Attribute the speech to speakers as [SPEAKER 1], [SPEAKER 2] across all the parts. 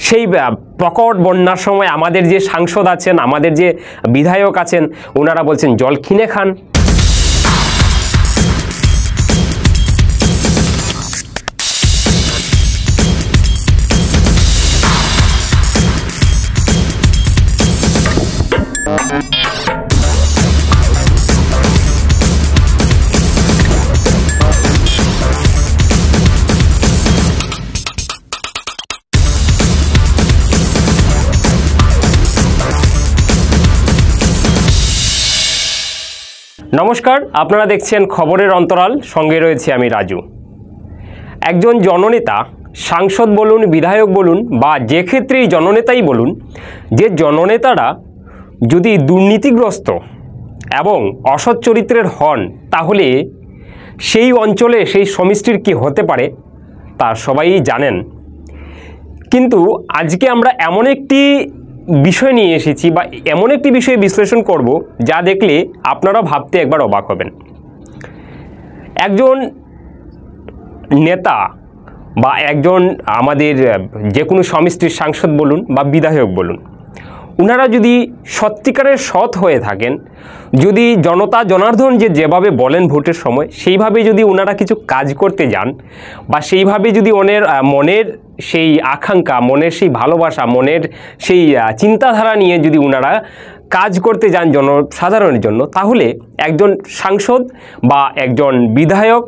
[SPEAKER 1] সেই প্রকট বন্যার সময় আমাদের যে সাংসদ আছেন, আমাদের যে বিধায়ক আছেন, ওনারা বলছেন জল কিনে খান। নমস্কার, আপনারা দেখছেন খবরের অন্তরাল, সঙ্গে রয়েছে আমি রাজু। একজন জননেতা, সাংসদ বলুন, বিধায়ক বলুন বা যে ক্ষেত্রেই জননেতাই বলুন, যে জননেতারা যদি দুর্নীতিগ্রস্ত এবং অসৎ চরিত্রের হন, তাহলে সেই অঞ্চলে সেই সমষ্টির কী হতে পারে তা সবাই জানেন। কিন্তু আজকে আমরা এমন একটি বিষয় নিয়ে এসেছি বা এমন একটি বিষয়ে বিশ্লেষণ করব যা দেখলে আপনারা ভাবতে একবার অবাক হবেন। একজন নেতা বা একজন আমাদের যে কোনো সমষ্টির সাংসদ বলুন বা বিধায়ক বলুন, ওনারা যদি সত্যিকারের সৎ হয়ে থাকেন, যদি জনতা জনার্দন যেভাবে বলেন ভোটের সময় সেইভাবে যদি ওনারা কিছু কাজ করতে যান বা সেইভাবে যদি মনের সেই আকাঙ্ক্ষা, মনের সেই ভালোবাসা, মনের সেই চিন্তাধারা নিয়ে যদি ওনারা কাজ করতে যান জনসাধারণের জন্য, তাহলে একজন সাংসদ বা একজন বিধায়ক,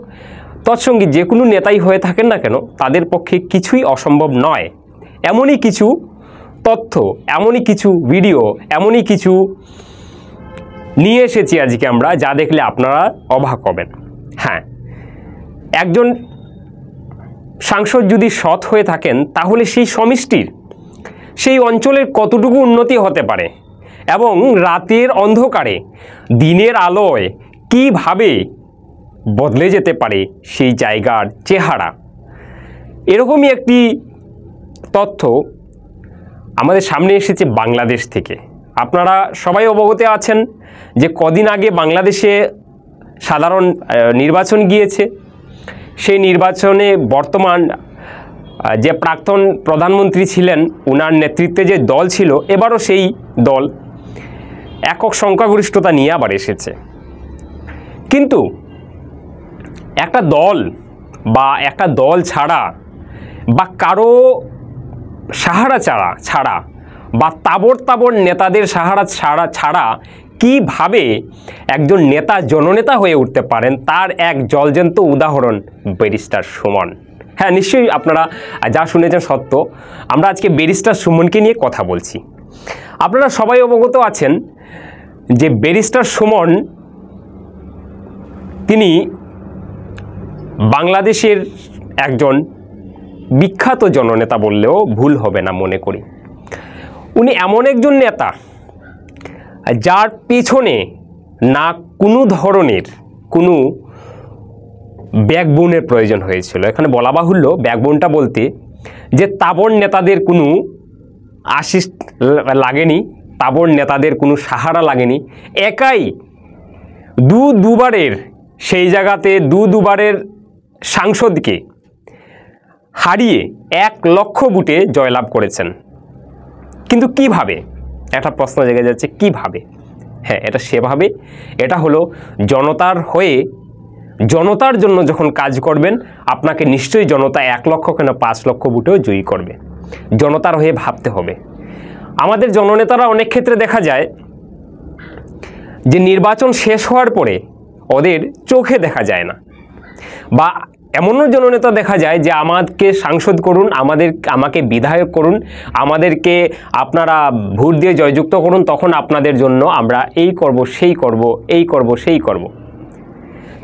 [SPEAKER 1] তৎসঙ্গে যে কোনো নেতাই হয়ে থাকেন না কেন, তাদের পক্ষে কিছুই অসম্ভব নয়। এমনই কিছু তথ্য, এমনই কিছু ভিডিও, এমনই কিছু নিয়ে এসেছি আজকে আমরা, যা দেখলে আপনারা অবাক হবেন। হ্যাঁ, একজন সাংসদ যদি সৎ হয়ে থাকেন, তাহলে সেই সমষ্টির, সেই অঞ্চলের কতটুকু উন্নতি হতে পারে এবং রাতের অন্ধকারে দিনের আলোয় কিভাবে বদলে যেতে পারে সেই জায়গার চেহারা, এরকমই একটি তথ্য আমাদের সামনে এসেছে বাংলাদেশ থেকে। আপনারা সবাই অবগত আছেন যে কদিন আগে বাংলাদেশে সাধারণ নির্বাচন গিয়েছে। সেই নির্বাচনে বর্তমান যে প্রাক্তন প্রধানমন্ত্রী ছিলেন, ওনার নেতৃত্বে যে দল ছিল, এবারও সেই দল একক সংখ্যাগরিষ্ঠতা নিয়ে আবার এসেছে। কিন্তু একটা দল ছাড়া বা কারো সাহারা ছাড়া বা তাবড় নেতাদের সাহারা ছাড়া কিভাবে একজন নেতা জননেতা হয়ে উঠতে পারেন, তার এক জলজ্যান্ত উদাহরণ ব্যারিস্টার সুমন। হ্যাঁ, নিশ্চয়ই আপনারা যা শুনেছেন সত্য। আমরা আজকে ব্যারিস্টার সুমনকে নিয়ে কথা বলছি। আপনারা সবাই অবগত আছেন যে ব্যারিস্টার সুমন তিনি বাংলাদেশের একজন বিখ্যাত জননেতা বললেও ভুল হবে না মনে করি। উনি এমন একজন নেতা যার পেছনে না কোনো ধরনের কোনো ব্যাকবোনের প্রয়োজন হয়েছিল। এখানে বলা বাহুল্য, ব্যাকবোনটা বলতে যে তাবড় নেতাদের কোনো আশিস লাগেনি, তাবড় নেতাদের কোনো সাহারা লাগেনি। একাই দুবারের সেই জায়গাতে দুবারের সাংসদকে হারিয়ে 1 লক্ষ ভোটে জয়লাভ করেছেন। কিন্তু কিভাবে, একটা প্রশ্ন জেগে যাচ্ছে, কিভাবে? হ্যাঁ, এটা সেভাবে, এটা হলো জনতার হয়ে, জনতার জন্য যখন কাজ করবেন, আপনাকে নিশ্চয়ই জনতা 1 লক্ষ কেন 5 লক্ষ ভোটেও জয়ী করবে। জনতার হয়ে ভাবতে হবে। আমাদের জননেতারা অনেক ক্ষেত্রে দেখা যায় যে নির্বাচন শেষ হওয়ার পরে ওদের চোখে দেখা যায় না, বা এমনও জননেতা দেখা যায় যে আমাকে সাংসদ করুন, আমাকে বিধায়ক করুন, আমাদেরকে আপনারা ভোট দিয়ে জয়যুক্ত করুন, তখন আপনাদের জন্য আমরা এই করব, সেই করব, এই করব, সেই করব।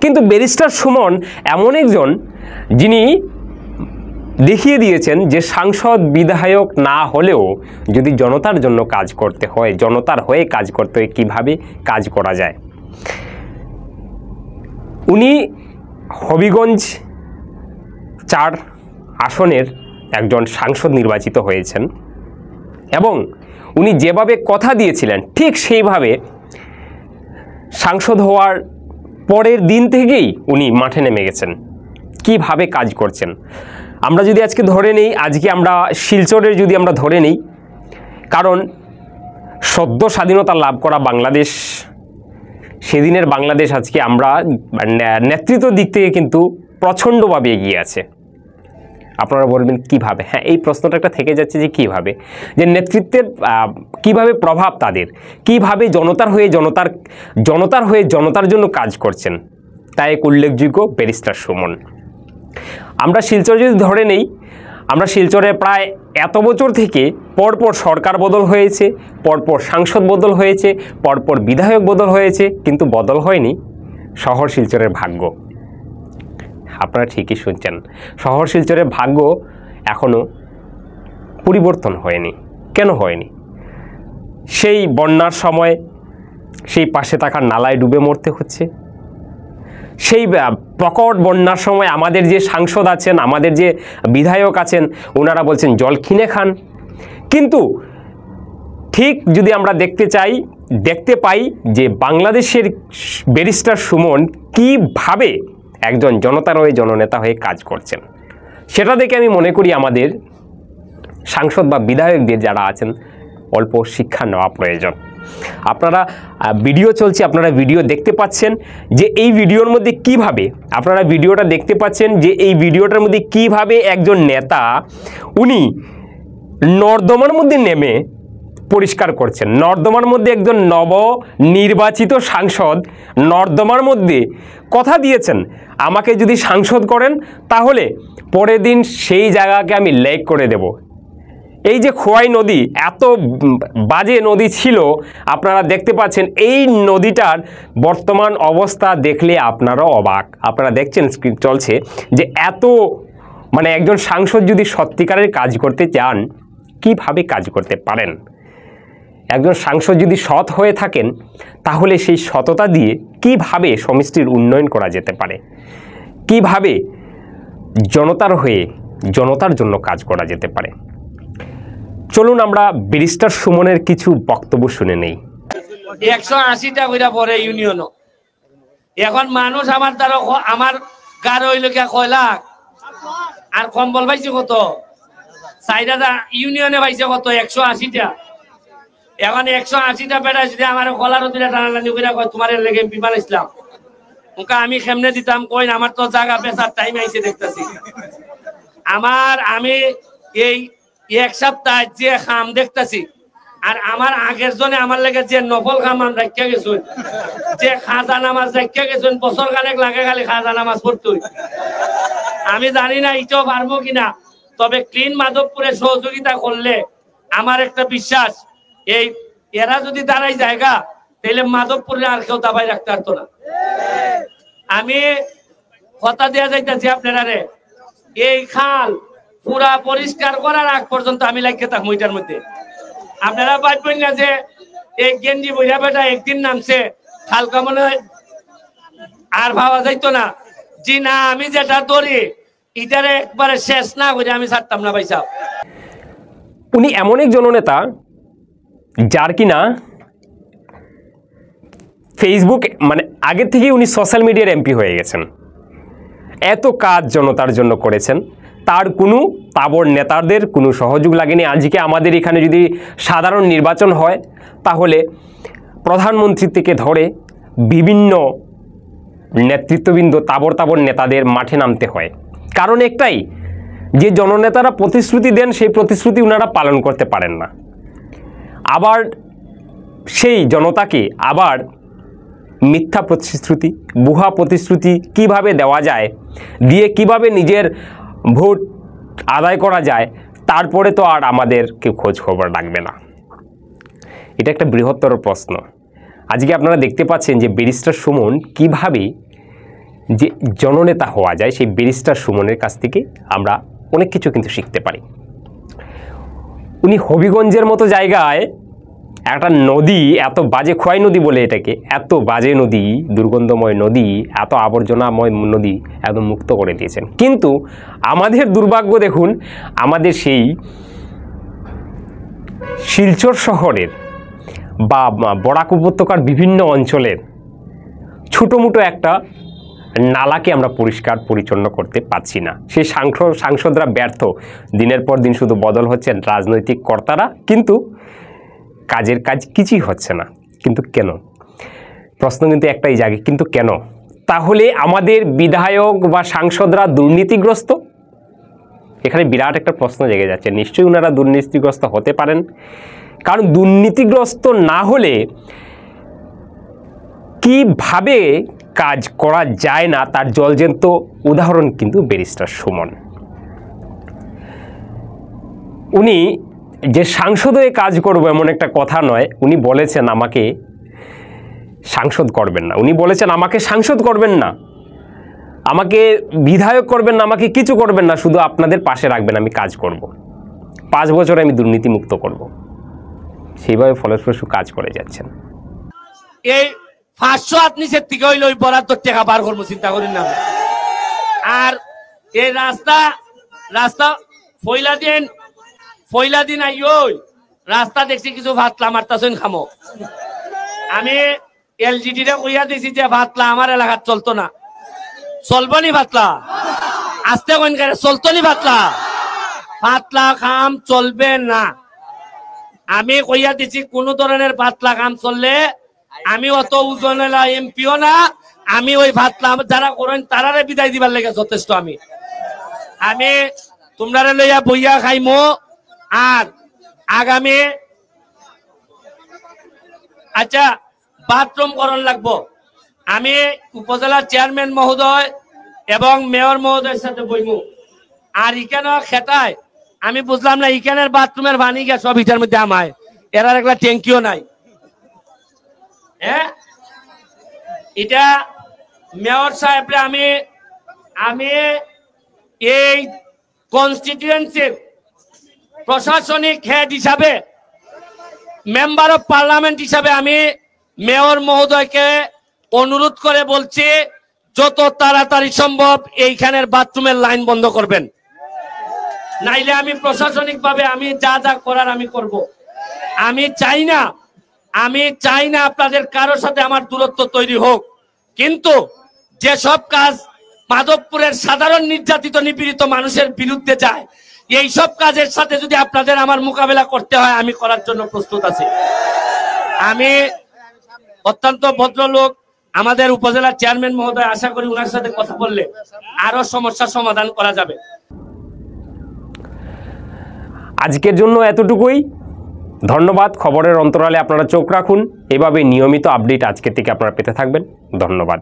[SPEAKER 1] কিন্তু ব্যারিস্টার সুমন এমন একজন যিনি দেখিয়ে দিয়েছেন যে সাংসদ বিধায়ক না হলেও যদি জনতার জন্য কাজ করতে হয়, জনতার হয়ে কাজ করতে হয়, কীভাবে কাজ করা যায়। উনি হবিগঞ্জ 4 আসনের একজন সাংসদ নির্বাচিত হয়েছেন এবং উনি যেভাবে কথা দিয়েছিলেন ঠিক সেইভাবে সাংসদ হওয়ার পরের দিন থেকেই উনি মাঠে নেমে গেছেন। কিভাবে কাজ করছেন আমরা যদি আজকে ধরে নেই, আজকে আমরা শিলচরের যদি আমরা ধরে নেই, কারণ সদ্য স্বাধীনতা লাভ করা বাংলাদেশ, সেদিনের বাংলাদেশ আজকে আমরা নেতৃত্ব দিক থেকে কিন্তু প্রচণ্ডভাবে এগিয়ে আছে। আপনারা বলবেন কিভাবে? হ্যাঁ, এই প্রশ্নটা একটা থেকে যাচ্ছে যে কিভাবে, যে নেতৃত্বের কিভাবে প্রভাব তাদের, কিভাবে জনতার হয়ে জনতার জন্য কাজ করছেন, তাই এক উল্লেখযোগ্য ব্যারিস্টার সুমন। আমরা শিলচর যদি ধরে নেই, আমরা শিলচরে প্রায় এত বছর থেকে পরপর সরকার বদল হয়েছে, পরপর সাংসদ বদল হয়েছে, পরপর বিধায়ক বদল হয়েছে, কিন্তু বদল হয়নি শহর শিলচরের ভাগ্য। আপনারা ঠিকই শুনছেন, শহর শিলচরের ভাগ্য এখনও পরিবর্তন হয়নি। কেন হয়নি? সেই বন্যার সময় সেই পাশে থাকা নালায় ডুবে মরতে হচ্ছে, সেই প্রকট বন্যার সময় আমাদের যে সাংসদ আছেন, আমাদের যে বিধায়ক আছেন, ওনারা বলছেন জল কিনে খান। কিন্তু ঠিক যদি আমরা দেখতে পাই যে বাংলাদেশের ব্যারিস্টার সুমন কিভাবে একজন জনতার হয়ে জননেতা হয়ে কাজ করছেন, সেটা দেখে আমি মনে করি আমাদের সাংসদ বা বিধায়কদের যারা আছেন অল্প শিক্ষা নেওয়া প্রয়োজন। আপনারা ভিডিও চলছে, আপনারা ভিডিও দেখতে পাচ্ছেন যে এই ভিডিওর মধ্যে কিভাবে, আপনারা ভিডিওটা দেখতে পাচ্ছেন যে এই ভিডিওটার মধ্যে কিভাবে একজন নেতা উনি নর্দমার মধ্যে নেমে পরিষ্কার করছেন। নর্দমার মধ্যে একজন নবনির্বাচিত সাংসদ নর্দমার মধ্যে কথা দিয়েছেন, আমাকে যদি সাংসদ করেন তাহলে পরের দিন সেই জায়গাকে আমি লেক করে দেব। এই যে খোয়াই নদী, এত বাজে নদী ছিল, আপনারা দেখতে পাচ্ছেন এই নদীটার বর্তমান অবস্থা দেখলে আপনারাও অবাক। আপনারা দেখছেন, স্ক্রিন চলছে, যে এত একজন সাংসদ যদি সত্যিকারের কাজ করতে চান কিভাবে কাজ করতে পারেন। একজন সাংসদ যদি সৎ হয়ে থাকেন তাহলে সেই সততা দিয়ে কিভাবে সমষ্টির উন্নয়ন করা যেতে পারে, কিভাবে জনতার হয়ে জনতার জন্য কাজ করা যেতে পারে। চলুন আমরা ব্যারিস্টার সুমনের কিছু বক্তব্য শুনে নেই।
[SPEAKER 2] 180টা কইরা পরে ইউনিয়নও এখন মানুষ আমার দ্বারা আমার গার হইল কি 6 লাখ, আর কম্বল পাইছে কত, সাইডা ইউনিয়নে পাইছে কত 180টা। এখন 180টা বেড়া যদি আমার কলার দিলে টানাটানি কইরা কয় তোমার লেগে বিমান ইসলাম, ওকে আমি কেমনে দিতাম, কই আমার তো জায়গা বেচার টাইম আইছে দেখতেছি। আমি এই এক সপ্তাহ যে খাম দেখতেছি, আর আমার আগের জনে আমার লেগে যে নফল খাম রাখিয়া গেছুন, যে খাজা নামাজ রাখিয়া গেছুন, বছর খানেক লাগে খালি খাজা নামাজ পড়তে। আমি জানি না এটাও পারবো কিনা, তবে ক্লিন মাধবপুরে সহযোগিতা করলে আমার একটা বিশ্বাস, এই এরা যদি দাঁড়াই জায়গা তাহলে মাধবপুরে আর কেউ দাবাই রাখতে পারতো না। আমি কথা দেওয়া যাইতেছি আপনারা রে, এই খাল পুরা পরিষ্কার করার আগ পর্যন্ত আমি লাগিয়ে থাকবো এটার মধ্যে। আপনারা পাইবেন না যে এই গেঞ্জি বইয়া বেটা একদিন নামছে খাল কামনে আর ভাবা যাইতো না, জি না আমি যেটা ধরি এটারে একবারে শেষ না করে আমি ছাড়তাম না ভাই সাহেব।
[SPEAKER 1] উনি এমন এক জননেতা যার কিনা ফেসবুক আগের থেকেই উনি সোশ্যাল মিডিয়ার এমপি হয়ে গেছেন, এত কাজ জনতার জন্য করেছেন, তার কোনো তাবড় নেতাদের কোনো সহযোগ লাগেনি। আজকে আমাদের এখানে যদি সাধারণ নির্বাচন হয় তাহলে প্রধানমন্ত্রী থেকে ধরে বিভিন্ন নেতৃত্ববৃন্দ তাবড় নেতাদের মাঠে নামতে হয়, কারণ একটাই, যে জননেতারা প্রতিশ্রুতি দেন সেই প্রতিশ্রুতি ওনারা পালন করতে পারেন না। আবার সেই জনতাকে আবার মিথ্যা প্রতিশ্রুতি, ভুয়া প্রতিশ্রুতি কিভাবে দেওয়া যায়, দিয়ে কিভাবে নিজের ভোট আদায় করা যায়, তারপরে তো আর আমাদের কেউ খোঁজ খবর রাখবে না। এটা একটা বৃহত্তর প্রশ্ন। আজকে আপনারা দেখতে পাচ্ছেন যে ব্যারিস্টার সুমন কিভাবে যে জননেতা হওয়া যায়, সেই ব্যারিস্টার সুমনের কাছ থেকে আমরা অনেক কিছু কিন্তু শিখতে পারি। উনি হবিগঞ্জের মতো জায়গায় একটা নদী, এত বাজে খোয়াই নদী বলে এটাকে, এত বাজে নদী, দুর্গন্ধময় নদী, এত আবর্জনাময় নদী একদম মুক্ত করে দিয়েছেন। কিন্তু আমাদের দুর্ভাগ্য দেখুন, আমাদের সেই শিলচর শহরের বা বরাক উপত্যকার বিভিন্ন অঞ্চলের ছোটো মোটো একটা নালাকে আমরা পরিষ্কার পরিচ্ছন্ন করতে পারছি না। সেই সাংসদরা ব্যর্থ, দিনের পর দিন শুধু বদল হচ্ছে রাজনৈতিক কর্তারা, কিন্তু কাজের কাজ কিছুই হচ্ছে না। কিন্তু কেন? প্রশ্ন কিন্তু একটাই জাগে, কিন্তু কেন? তাহলে আমাদের বিধায়ক বা সাংসদরা দুর্নীতিগ্রস্ত? এখানে বিরাট একটা প্রশ্ন জেগে যাচ্ছে। নিশ্চয়ই ওনারা দুর্নীতিগ্রস্ত হতে পারেন, কারণ দুর্নীতিগ্রস্ত না হলে কিভাবে কাজ করা যায় না তার জলজ্যান্ত উদাহরণ কিন্তু ব্যারিস্টার সুমন। উনি যে সাংসদ হয়ে কাজ করবো এমন একটা কথা নয়, উনি বলেছেন আমাকে সাংসদ করবেন না, উনি বলেছেন আমাকে সাংসদ করবেন না, আমাকে বিধায়ক করবেন না, আমাকে কিছু করবেন না, শুধু আপনাদের পাশে রাখবেন, আমি কাজ করব, 5 বছরে আমি দুর্নীতিমুক্ত করব। সেইভাবে ফলস্বরূপ কাজ করে যাচ্ছেন।
[SPEAKER 2] এই 500 হাত নিচের থেকে হইলে ওই বরাদ্দ টাকা বার করবো, চিন্তা করেন না। আর এই রাস্তা ফয়লা দিন আইও রাস্তা দেখছি কিছু ভাতলা মারতাছেন খামো। আমি এলজিডি রে কইয়া দিছি যে ভাতলা আমার এলাকার চলতো না, চলবো নি ভাতলা, আস্তে কোন করে চলতো নি ভাতলা কাম চলবে না। আমি কইয়া দিছি কোন ধরনের ভাতলা কাম চললে আমি অত ওজনেলা এমপিও না, আমি ওই ভাতলা যারা করেন তারারে বিদায় দিবার লেগে যথেষ্ট। আমি তোমরা লইয়া বইয়া খাইমো। আর আগামী আচ্ছা বাথরুম করণ লাগবো, আমি উপজেলার চেয়ারম্যান মহোদয় এবং মেয়র মহোদয়ের সাথে বইমু। আর এখানে খেতায় আমি বুঝলাম না, এখানের বাথরুমের পানি গিয়া সব ইটার মধ্যে আমায়, এরার একটা ট্যাঙ্কিও নাই। হ্যাঁ, এটা মেয়র সাহেবরে আমি এই কনস্টিটিউয়েন্সির প্রশাসনিক হেড হিসাবে, মেম্বার অফ পার্লামেন্ট হিসাবে আমি মেয়র মহোদয়কে অনুরোধ করে বলছি, যত তাড়াতাড়ি সম্ভব এইখানের বাথরুমের লাইন বন্ধ করবেন, নাইলে আমি প্রশাসনিক ভাবে আমি যা যা করার আমি করব। আমি চাই না আপনাদের কারোর সাথে আমার দূরত্ব তৈরি হোক, কিন্তু যেসব কাজ মাধবপুরের সাধারণ নির্যাতিত নিপীড়িত মানুষের বিরুদ্ধে যায়, এই সব কাজের সাথে যদি আপনাদের আমার মোকাবেলা করতে হয়, আমি করার জন্য প্রস্তুত আছি। আমি অত্যন্ত ভদ্রলোক আমাদের উপজেলার চেয়ারম্যান মহোদয়, আশা করি ওনার সাথে কথা বললে আরো সমস্যার সমাধান করা যাবে।
[SPEAKER 1] আজকের জন্য এতটুকুই। ধন্যবাদ। খবরের অন্তরালে আপনারা চোখ রাখুন, এভাবে নিয়মিত আপডেট আজকের থেকে আপনারা পেতে থাকবেন। ধন্যবাদ।